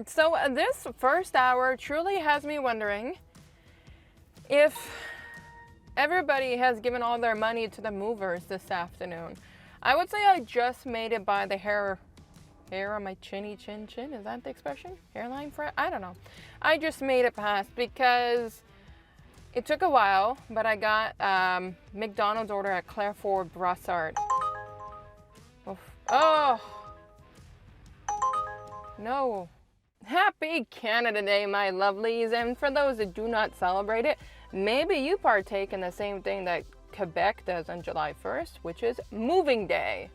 So this first hour truly has me wondering if everybody has given all their money to the movers this afternoon. I would say I just made it by the hair on my chinny chin. Is that the expression? Hairline fret? I don't know. I just made it past because it took a while, but I got McDonald's order at Clairford Brassard. Oh, no. Happy Canada Day, my lovelies. And for those that do not celebrate it, maybe you partake in the same thing that Quebec does on July 1st, which is Moving Day.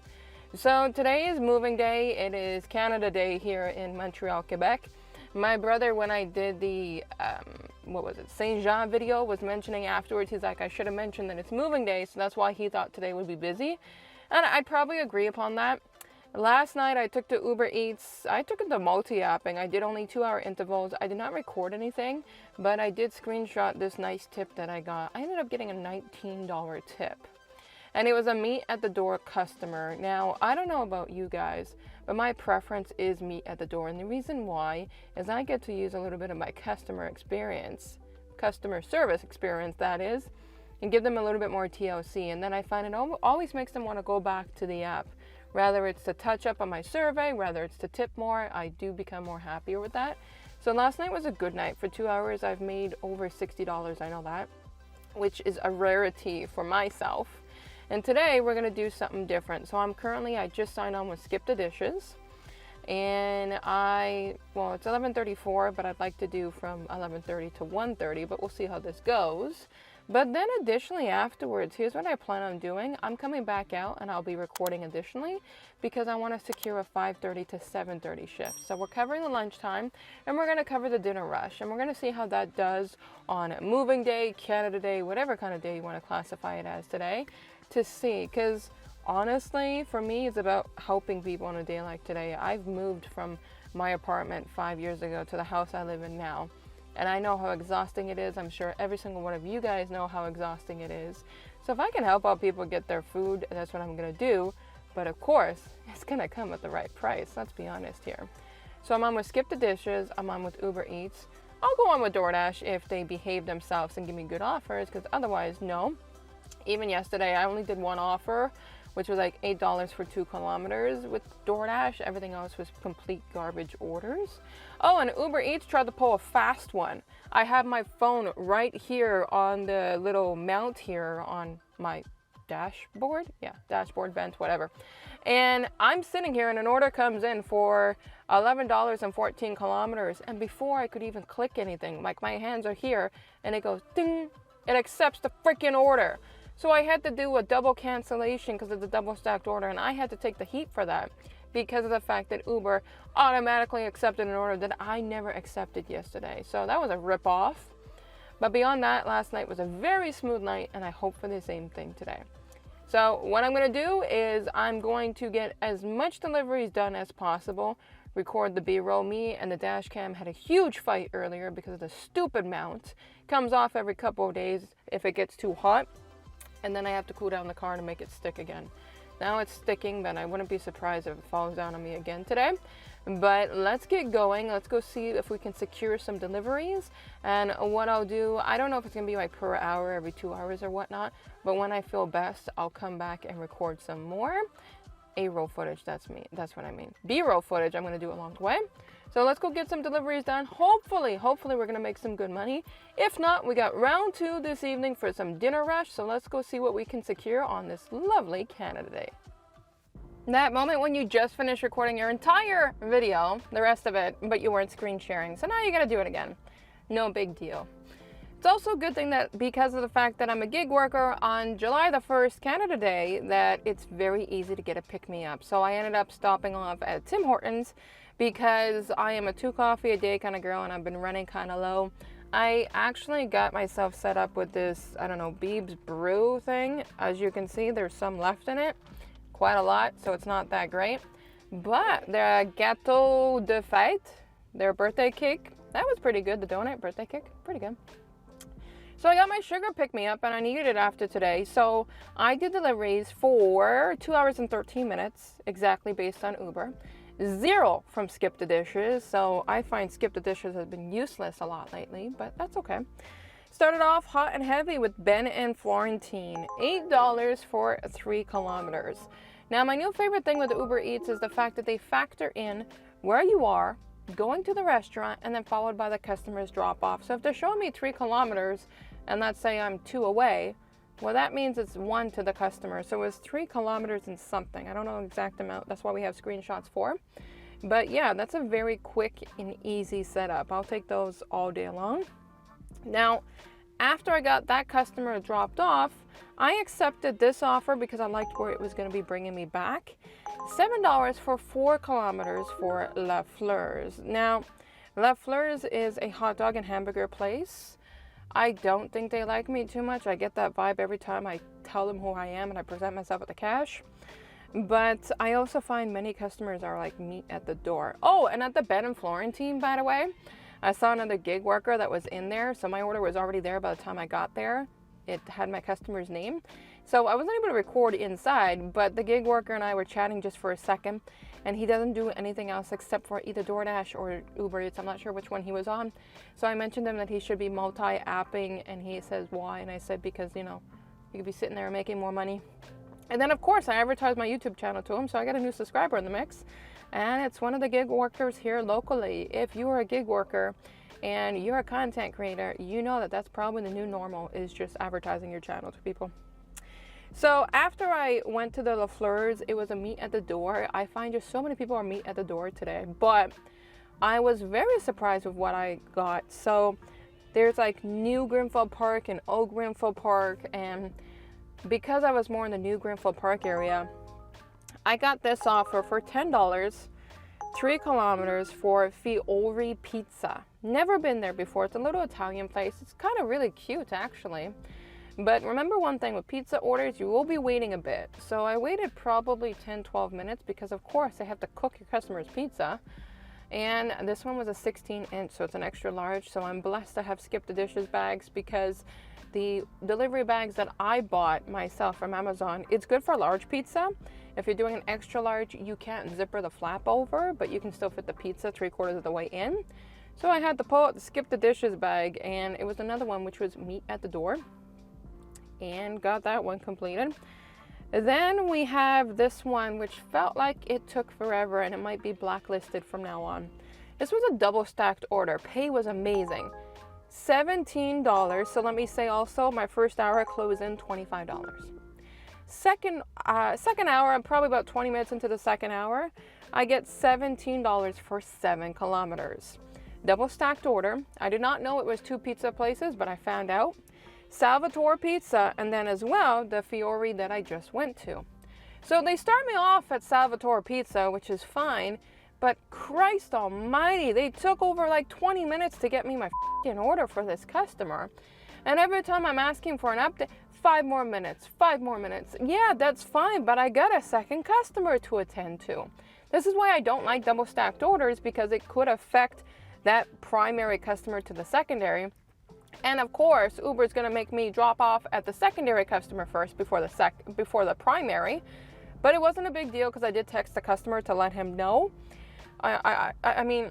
So today is Moving Day. It is Canada Day here in Montreal, Quebec. My brother, when I did the, Saint Jean video, was mentioning afterwards, he's like, I should have mentioned that it's Moving Day, so that's why he thought today would be busy. And I'd probably agree upon that. Last night I took to Uber Eats. I took it to multi-apping. I did only 2-hour intervals. I did not record anything, but I did screenshot this nice tip that I got. I ended up getting a $19 tip. And it was a meet at the door customer. Now, I don't know about you guys, but my preference is meet at the door. And the reason why is I get to use a little bit of my customer service experience, that is, and give them a little bit more TLC. And then I find it always makes them want to go back to the app. Whether it's to touch up on my survey, whether it's to tip more, I do become more happier with that. So last night was a good night. For 2 hours, I've made over $60, I know that, which is a rarity for myself. And today we're gonna do something different. So I just signed on with Skip the Dishes. And it's 11:34, but I'd like to do from 11:30 to 1:30, but we'll see how this goes. But then additionally afterwards, here's what I plan on doing. I'm coming back out and I'll be recording additionally because I want to secure a 5:30 to 7:30 shift. So we're covering the lunchtime and we're going to cover the dinner rush. And we're going to see how that does on Moving Day, Canada Day, whatever kind of day you want to classify it as today, to see. Because honestly, for me, it's about helping people on a day like today. I've moved from my apartment 5 years ago to the house I live in now. And I know how exhausting it is. I'm sure every single one of you guys know how exhausting it is. So if I can help out people get their food, that's what I'm gonna do. But of course, it's gonna come at the right price. Let's be honest here. So I'm on with Skip the Dishes. I'm on with Uber Eats. I'll go on with DoorDash if they behave themselves and give me good offers, because otherwise, no. Even yesterday, I only did one offer, which was like $8 for 2 kilometers with DoorDash. Everything else was complete garbage orders. Oh, and Uber Eats tried to pull a fast one. I have my phone right here on the little mount here on my dashboard. Yeah, dashboard, vent, whatever. And I'm sitting here and an order comes in for $11 and 14 kilometers. And before I could even click anything, like my hands are here and it goes ding, it accepts the freaking order. So I had to do a double cancellation because of the double stacked order, and I had to take the heat for that because of the fact that Uber automatically accepted an order that I never accepted yesterday. So that was a rip-off. But beyond that, last night was a very smooth night, and I hope for the same thing today. So what I'm going to do is I'm going to get as much deliveries done as possible, record the B-roll. Me and the dash cam had a huge fight earlier because of the stupid mount. Comes off every couple of days if it gets too hot. And then I have to cool down the car to make it stick again. Now it's sticking, but I wouldn't be surprised if it falls down on me again today. But let's get going. Let's go see if we can secure some deliveries. And what I'll do, I don't know if it's gonna be like per hour, every 2 hours or whatnot, but when I feel best, I'll come back and record some more A-roll footage. That's what I mean. B-roll footage, I'm gonna do along the way. So let's go get some deliveries done. Hopefully we're gonna make some good money. If not, we got round 2 this evening for some dinner rush. So let's go see what we can secure on this lovely Canada Day. That moment when you just finished recording your entire video, the rest of it, but you weren't screen sharing. So now you gotta do it again. No big deal. It's also a good thing that because of the fact that I'm a gig worker on July the 1st, Canada Day, that it's very easy to get a pick-me-up. So I ended up stopping off at Tim Hortons because I am a 2 coffee a day kind of girl and I've been running kind of low. I actually got myself set up with this, I don't know, Beeb's Brew thing. As you can see, there's some left in it. Quite a lot, so it's not that great. But the Gâteau de Fête, their birthday cake, that was pretty good. The donut birthday cake, pretty good. So I got my sugar pick-me-up and I needed it after today. So I did deliveries for 2 hours and 13 minutes, exactly based on Uber. 0 from Skip the Dishes. So I find Skip the Dishes has been useless a lot lately, but that's okay. Started off hot and heavy with Ben and Florentine, $8 for 3 kilometers. Now, my new favorite thing with Uber Eats is the fact that they factor in where you are, going to the restaurant, and then followed by the customer's drop off. So if they're showing me 3 kilometers, and let's say I'm 2 away, well, that means it's 1 to the customer. So it's 3 kilometers and something. I don't know the exact amount. That's why we have screenshots for. But yeah, that's a very quick and easy setup. I'll take those all day long. Now, after I got that customer dropped off, I accepted this offer because I liked where it was going to be bringing me back. $7 for 4 kilometers for La Fleur's. Now, La Fleur's is a hot dog and hamburger place. I don't think they like me too much. I get that vibe every time I tell them who I am and I present myself with the cash. But I also find many customers are like meet at the door. Oh, and at the Ben and Florentine, by the way, I saw another gig worker that was in there. So my order was already there by the time I got there. It had my customer's name. So I wasn't able to record inside, but the gig worker and I were chatting just for a second, and he doesn't do anything else except for either DoorDash or Uber Eats. I'm not sure which one he was on. So I mentioned to him that he should be multi-apping, and he says, why? And I said, because, you know, you could be sitting there making more money. And then, of course, I advertised my YouTube channel to him, so I got a new subscriber in the mix, and it's one of the gig workers here locally. If you are a gig worker and you're a content creator, you know that that's probably the new normal, is just advertising your channel to people. So after I went to the La Fleur's, it was a meet at the door. I find just so many people are meet at the door today, but I was very surprised with what I got. So there's like New Greenfield Park and Old Greenfield Park, and because I was more in the New Greenfield Park area, I got this offer for $10, 3 kilometers for Fiori Pizza. Never been there before. It's a little Italian place. It's kind of really cute, actually. But remember one thing, with pizza orders, you will be waiting a bit. So I waited probably 10-12 minutes because, of course, they have to cook your customer's pizza. And this one was a 16-inch, so it's an extra large. So I'm blessed to have Skip the Dishes bags, because the delivery bags that I bought myself from Amazon, it's good for large pizza. If you're doing an extra large, you can't zipper the flap over, but you can still fit the pizza 3/4 of the way in. So I had to pull out the Skip the Dishes bag, and it was another one, which was meet at the door, and got that one completed. Then we have this one, which felt like it took forever, and it might be blacklisted from now on. This was a double stacked order. Pay was amazing. $17. So let me say also, my first hour closed in $25. Second hour, probably about 20 minutes into the second hour, I get $17 for 7 kilometers. Double stacked order. I did not know it was 2 pizza places, but I found out. Salvatore Pizza, and then as well the Fiori that I just went to. So they start me off at Salvatore Pizza, which is fine, but Christ almighty, they took over like 20 minutes to get me my f***ing order for this customer. And every time I'm asking for an update, 5 more minutes, 5 more minutes. Yeah, that's fine, but I got a second customer to attend to. This is why I don't like double stacked orders, because it could affect that primary customer to the secondary. And of course, Uber is going to make me drop off at the secondary customer first before the primary. But it wasn't a big deal, because I did text the customer to let him know. I mean,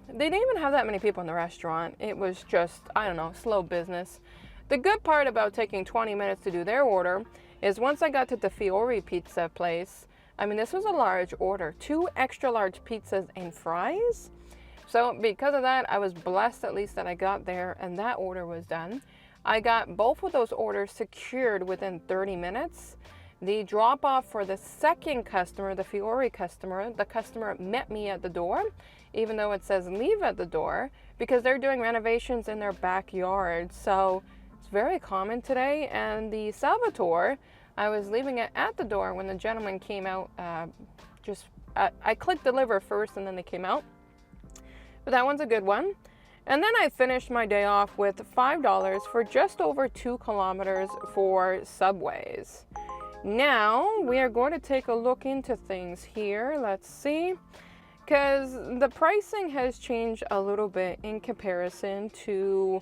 they didn't even have that many people in the restaurant. It was just, I don't know, slow business. The good part about taking 20 minutes to do their order is once I got to the Fiori Pizza place, I mean, this was a large order, 2 extra large pizzas and fries. So because of that, I was blessed at least that I got there and that order was done. I got both of those orders secured within 30 minutes. The drop off for the second customer, the Fiori customer, the customer met me at the door, even though it says leave at the door, because they're doing renovations in their backyard. So it's very common today. And the Salvatore, I was leaving it at the door when the gentleman came out. I clicked deliver first and then they came out. But that one's a good one. And then I finished my day off with $5 for just over 2 kilometers for Subways. Now we are going to take a look into things here. Let's see, because the pricing has changed a little bit in comparison to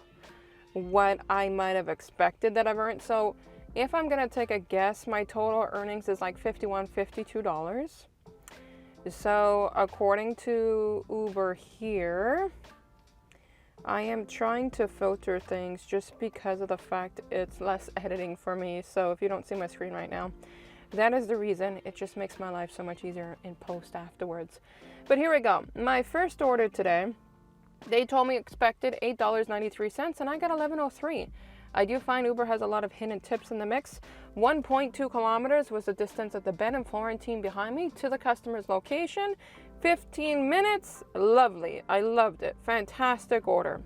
what I might have expected that I've earned. So if I'm going to take a guess, my total earnings is like $51, $52. So according to Uber here, I am trying to filter things just because of the fact it's less editing for me. So if you don't see my screen right now, that is the reason. It just makes my life so much easier in post afterwards. But here we go. My first order today, they told me expected $8.93 and I got $11.03. I do find Uber has a lot of hidden tips in the mix. 1.2 kilometers was the distance of the Ben and Florentine behind me to the customer's location. 15 minutes, lovely. I loved it. Fantastic order.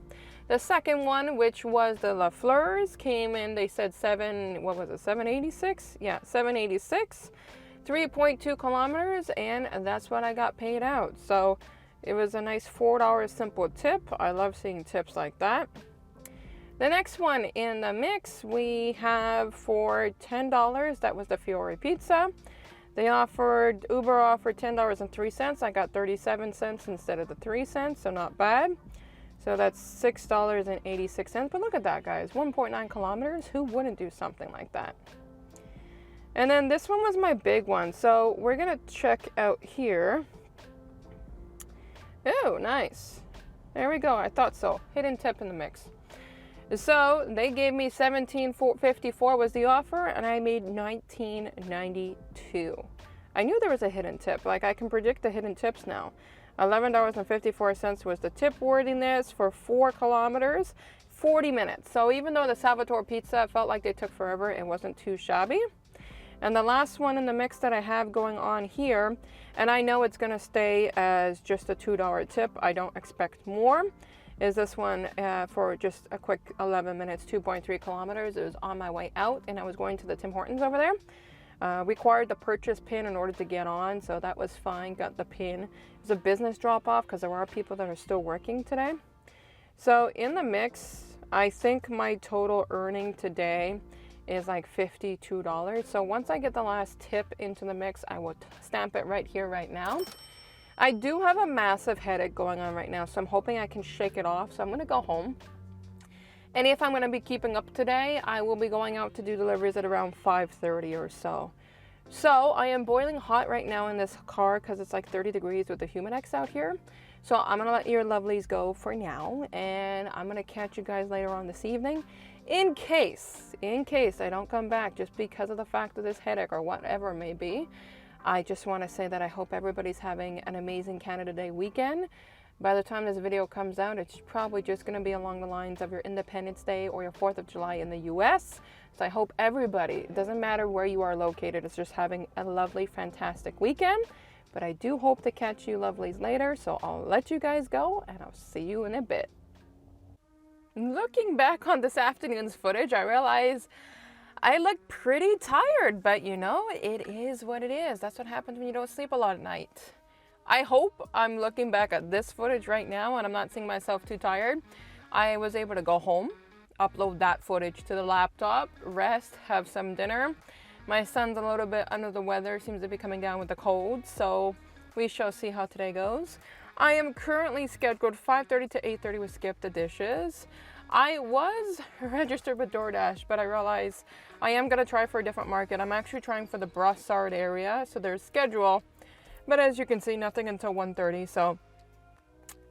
The second one, which was the La Fleurs, came in, they said 786? Yeah, 786. 3.2 kilometers, and that's what I got paid out. So it was a nice $4 simple tip. I love seeing tips like that. The next one in the mix we have for $10, that was the Fiore pizza. Uber offered $10.03. I got 37 cents instead of the 3 cents, so not bad. So that's $6.86. But look at that, guys, 1.9 kilometers. Who wouldn't do something like that? And then this one was my big one. So we're gonna check out here. Oh, nice. There we go. I thought so. Hidden tip in the mix. So they gave me $17.54 was the offer, and I made $19.92. I knew there was a hidden tip. Like, I can predict the hidden tips now. $11.54 was the tip worthiness for 4 kilometers, 40 minutes. So even though the Salvatore pizza felt like they took forever, it wasn't too shabby. And the last one in the mix that I have going on here, and I know it's going to stay as just a $2 tip, I don't expect more, is this one for just a quick 11 minutes, 2.3 kilometers. It was on my way out, and I was going to the Tim Hortons over there. Required the purchase pin in order to get on, so that was fine. Got the pin. It was a business drop-off because there are people that are still working today. So in the mix, I think my total earning today is like $52. So once I get the last tip into the mix, I will stamp it right here, right now. I do have a massive headache going on right now, so I'm hoping I can shake it off. So I'm going to go home. And if I'm going to be keeping up today, I will be going out to do deliveries at around 5:30 or so. So I am boiling hot right now in this car because it's like 30 degrees with the Humidex out here. So I'm going to let your lovelies go for now. And I'm going to catch you guys later on this evening. In case I don't come back just because of the fact of this headache or whatever it may be. I just want to say that I hope everybody's having an amazing Canada Day weekend. By the time this video comes out, it's probably just going to be along the lines of your Independence Day or your 4th of July in the US. So I hope everybody, it doesn't matter where you are located, is just having a lovely, fantastic weekend. But I do hope to catch you lovelies later. So I'll let you guys go and I'll see you in a bit. Looking back on this afternoon's footage, I realize I look pretty tired, but you know, it is what it is. That's what happens when you don't sleep a lot at night. I hope I'm looking back at this footage right now and I'm not seeing myself too tired. I was able to go home, upload that footage to the laptop, rest, have some dinner. My son's a little bit under the weather, seems to be coming down with the cold, so we shall see how today goes. I am currently scheduled 5:30 to 8:30 with Skip the Dishes. I was registered with DoorDash, but I realized I am going to try for a different market. I'm actually trying for the Brossard area, so there's schedule. But as you can see, nothing until 1:30, so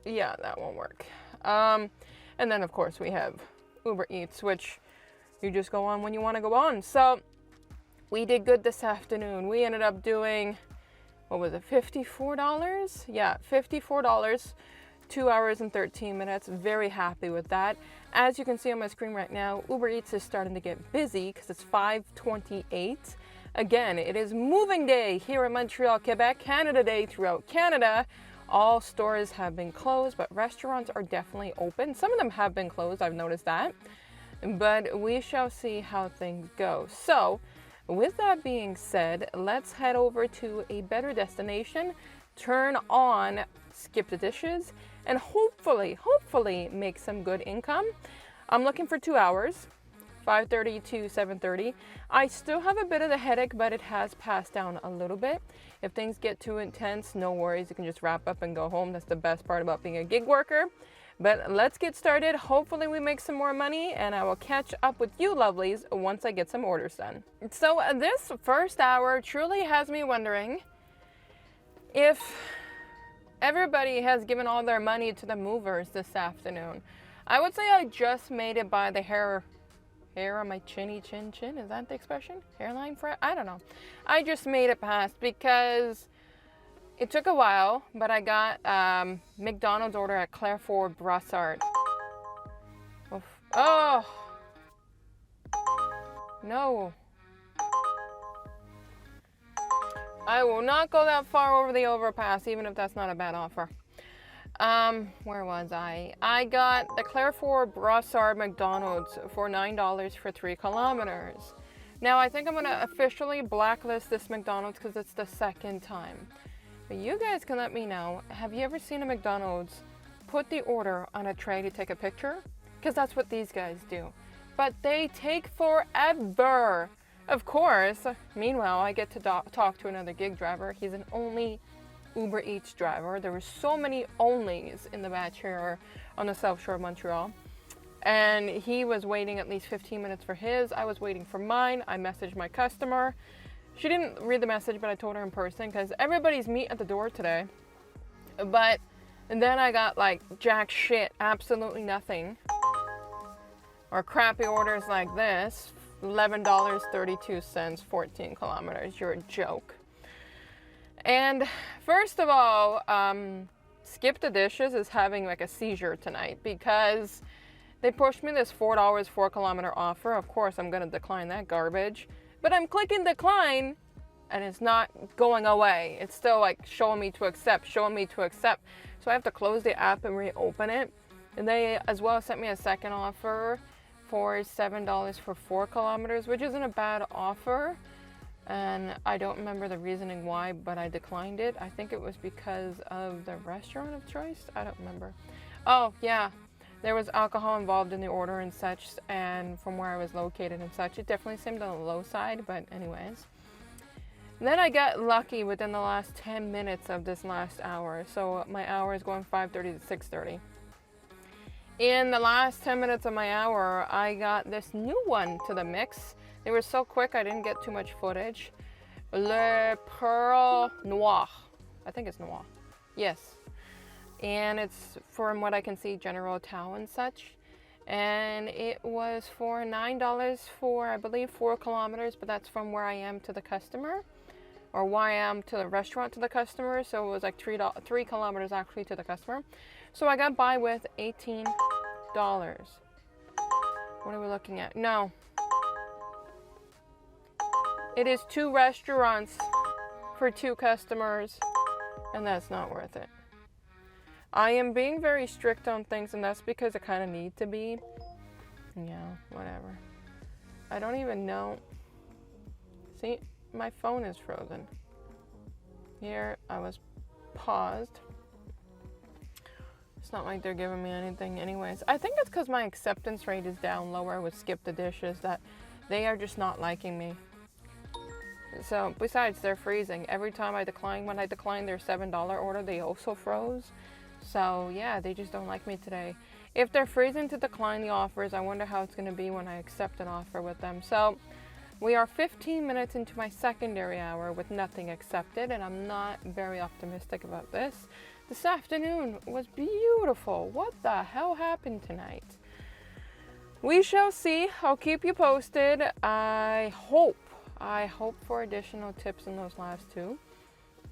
yeah, that won't work. And then, of course, we have Uber Eats, which you just go on when you want to go on. So we did good this afternoon. We ended up doing, what was it, $54? Yeah, $54. 2 hours and 13 minutes. Very happy with that. As you can see on my screen right now, Uber Eats is starting to get busy because it's 5:28. Again, it is moving day here in Montreal, Quebec, Canada Day throughout Canada. All stores have been closed, but restaurants are definitely open. Some of them have been closed, I've noticed that. But we shall see how things go. So, with that being said, let's head over to a better destination, turn on Skip the Dishes, and hopefully make some good income. I'm looking for 2 hours. 5:30 to 7:30. I still have a bit of the headache, but it has passed down a little bit. If things get too intense, no worries. You can just wrap up and go home. That's the best part about being a gig worker. But let's get started. Hopefully we make some more money, and I will catch up with you lovelies once I get some orders done. So this first hour truly has me wondering, if everybody has given all their money to the movers this afternoon, I would say I just made it by the hair on my chin. Is that the expression? Hairline fret? I don't know. I just made it past because it took a while, but I got McDonald's order at Clairfort Brassard. Oh, no. I will not go that far over the overpass, even if that's not a bad offer. Where was I? I got the Clairfort Brassard McDonald's for $9 for 3 kilometers. Now, I think I'm going to officially blacklist this McDonald's because it's the second time. But you guys can let me know, have you ever seen a McDonald's put the order on a tray to take a picture? Because that's what these guys do. But they take forever. Of course, meanwhile, I get to talk to another gig driver. He's an only Uber Eats driver. There were so many onlys in the batch here on the south shore of Montreal. And he was waiting at least 15 minutes for his. I was waiting for mine. I messaged my customer. She didn't read the message, but I told her in person because everybody's meat at the door today. And then I got like jack shit, absolutely nothing. Or crappy orders like this, $11.32, 14 kilometers. You're a joke. And first of all, Skip the Dishes is having like a seizure tonight because they pushed me this $4 4 kilometer offer. Of course, I'm gonna decline that garbage, but I'm clicking decline and it's not going away. It's still like showing me to accept. So I have to close the app and reopen it. And they as well sent me a second offer for $7 for 4 kilometers, which isn't a bad offer. And I don't remember the reasoning why, but I declined it. I think it was because of the restaurant of choice. I don't remember. Oh, yeah. There was alcohol involved in the order and such, and from where I was located and such, it definitely seemed on the low side, but anyways. Then I got lucky within the last 10 minutes of this last hour. So my hour is going 5:30 to 6:30. In the last 10 minutes of my hour, I got this new one to the mix. They were so quick, I didn't get too much footage. Le Pearl Noir. I think it's Noir. Yes. And it's, from what I can see, General Tao and such. And it was for $9 for, I believe, 4 kilometers, but that's from where I am to the customer. Or where I am to the restaurant to the customer. So it was like 3 kilometers actually to the customer. So I got by with $18. What are we looking at? No. It is 2 restaurants for 2 customers, and that's not worth it. I am being very strict on things, and that's because I kind of need to be. Yeah, whatever. I don't even know. See, my phone is frozen. Here, I was paused. It's not like they're giving me anything anyways. I think it's because my acceptance rate is down lower with Skip the Dishes, that they are just not liking me. So, besides, they're freezing. Every time I decline, when I declined their $7 order, they also froze. So, yeah, they just don't like me today. If they're freezing to decline the offers, I wonder how it's going to be when I accept an offer with them. So, we are 15 minutes into my secondary hour with nothing accepted, and I'm not very optimistic about this. This afternoon was beautiful. What the hell happened tonight? We shall see. I'll keep you posted. I hope for additional tips in those last 2.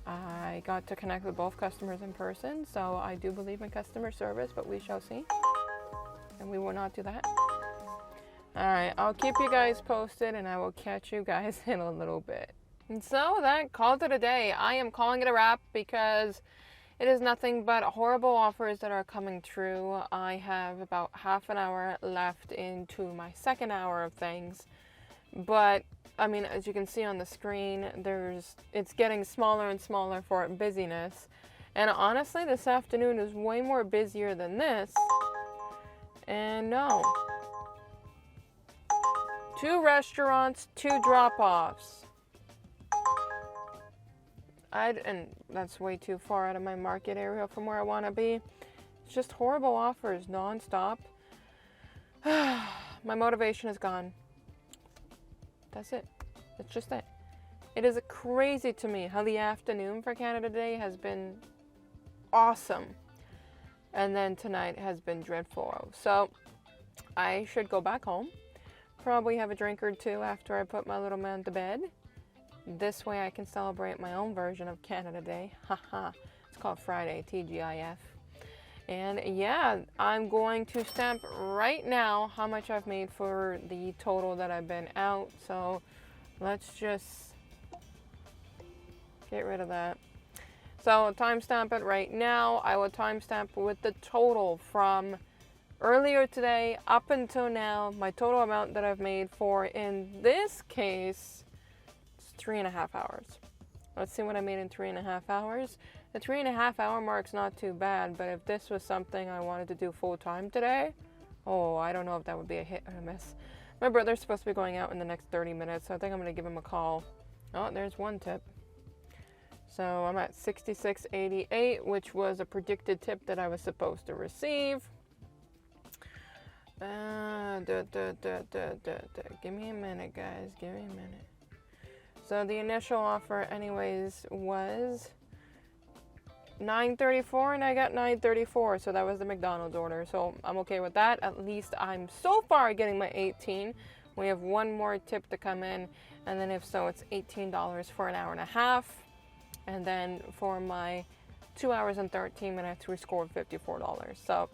I got to connect with both customers in person, so I do believe in customer service, but we shall see. And we will not do that. Alright, I'll keep you guys posted, and I will catch you guys in a little bit. And so that called it a day. I am calling it a wrap because it is nothing but horrible offers that are coming through. I have about half an hour left into my second hour of things. But I mean, as you can see on the screen, it's getting smaller and smaller for busyness. And honestly, this afternoon is way more busier than this. And no. 2 restaurants, 2 drop-offs. And that's way too far out of my market area from where I want to be. It's just horrible offers, non-stop. My motivation is gone. That's it. That's just it. It is crazy to me how the afternoon for Canada Day has been awesome. And then tonight has been dreadful. So I should go back home. Probably have a drink or two after I put my little man to bed. This way I can celebrate my own version of Canada Day. Haha. It's called Friday, TGIF. And yeah, I'm going to stamp right now how much I've made for the total that I've been out. So let's just get rid of that. So timestamp it right now. I will timestamp with the total from earlier today up until now. My total amount that I've made for, in this case, it's 3.5 hours. Let's see what I made in 3.5 hours. The 3.5 hour mark's not too bad, but if this was something I wanted to do full time today, oh, I don't know if that would be a hit or a miss. My brother's supposed to be going out in the next 30 minutes, so I think I'm gonna give him a call. Oh, there's one tip. So I'm at 66.88, which was a predicted tip that I was supposed to receive. Give me a minute, guys. Give me a minute. So the initial offer anyways was $9.34, and I got $9.34, so that was the McDonald's order. So I'm okay with that. At least I'm so far getting my 18. We have one more tip to come in, and then if so, it's $18 for an hour and a half. And then for my 2 hours and 13 minutes, we scored $54. So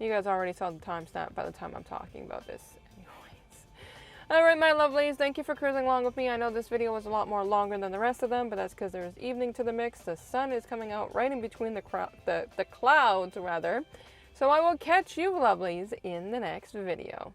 you guys already saw the timestamp by the time I'm talking about this anyways. All right, my lovelies, thank you for cruising along with me. I know this video was a lot more longer than the rest of them, but that's because there's evening to the mix. The sun is coming out right in between the clouds, rather. So I will catch you, lovelies, in the next video.